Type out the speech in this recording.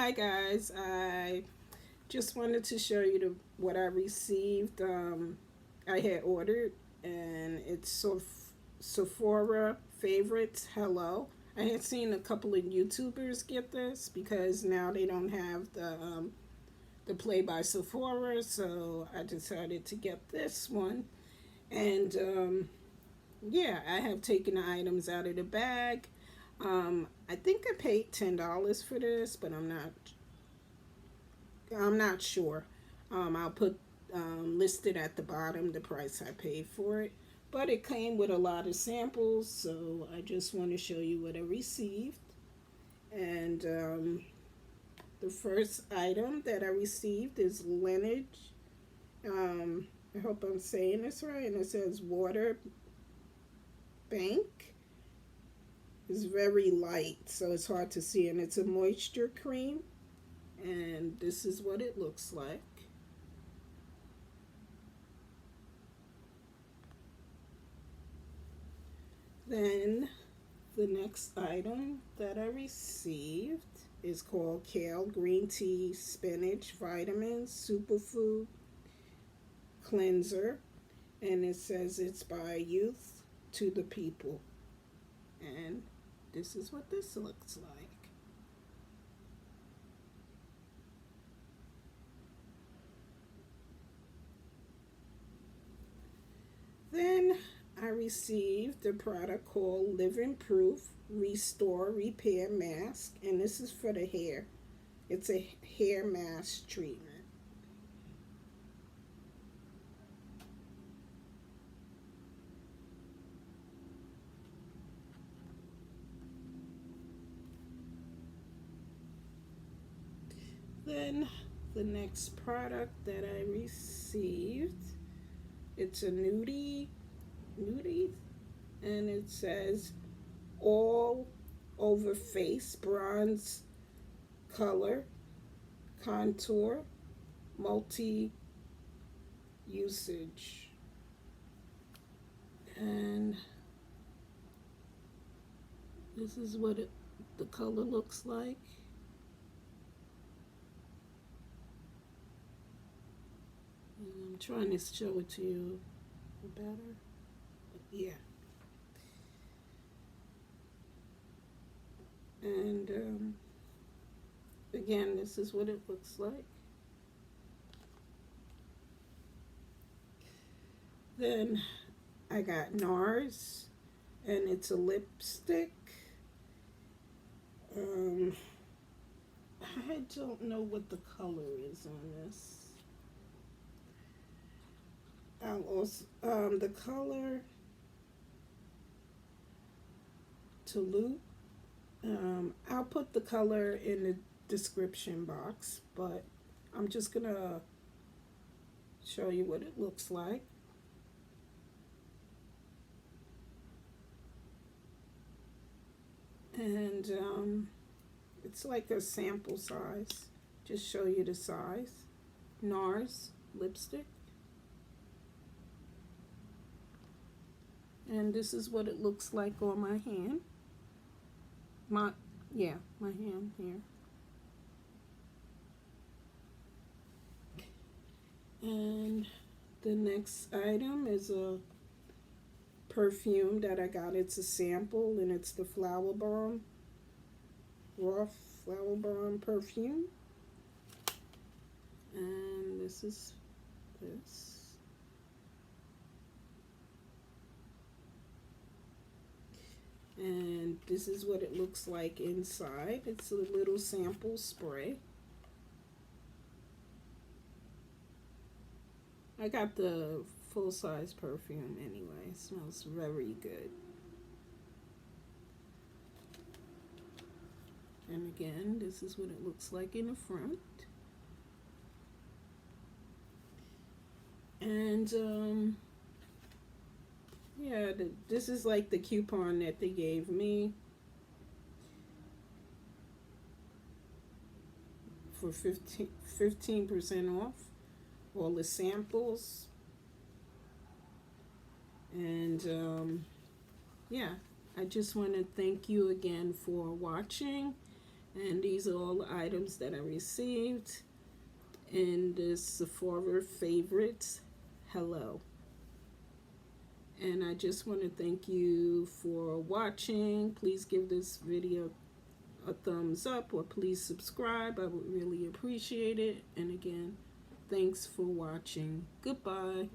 Hi guys, I just wanted to show you what I received. I had ordered, and it's Sephora favorites. Hello, I had seen a couple of YouTubers get this because now they don't have the Play by Sephora, so I decided to get this one. And yeah, I have taken the items out of the bag. I think I paid $10 for this, but I'm not sure. I'll put listed at the bottom the price I paid for it. But it came with a lot of samples, so I just want to show you what I received. And the first item that I received is Laneige. I hope I'm saying this right. And it says Water Bank. It's very light, so it's hard to see. And it's a moisture cream. And this is what it looks like. Then the next item that I received is called Kale Green Tea Spinach Vitamins Superfood Cleanser. And it says it's by Youth to the People. And this is what this looks like. Then I received a product called Living Proof Restore Repair Mask, and this is for the hair. It's a hair mask treatment. Then the next product that I received, it's a Nudies, and it says all over face bronze color contour multi usage. And this is what the color looks like. I'm trying to show it to you better. But yeah. And again, this is what it looks like. Then I got Nars, and it's a lipstick. I don't know what the color is on this. I'll also, the color Tolede. I'll put the color in the description box, but I'm just gonna show you what it looks like. And it's like a sample size. Just show you the size. Nars lipstick. And this is what it looks like on my hand. My hand here. And the next item is a perfume that I got. It's a sample, and it's the Flowerbomb Rolf Flowerbomb perfume. And this is this. And this is what it looks like inside. It's a little sample spray. I got the full-size perfume anyway. It smells very good. And again, this is what it looks like in the front. And yeah, this is like the coupon that they gave me for 15% off all the samples. And yeah, I just want to thank you again for watching, And these are all the items that I received in this Sephora favorites. Hello. And I just want to thank you for watching. Please give this video a thumbs up, or please subscribe. I would really appreciate it. And again, thanks for watching. Goodbye.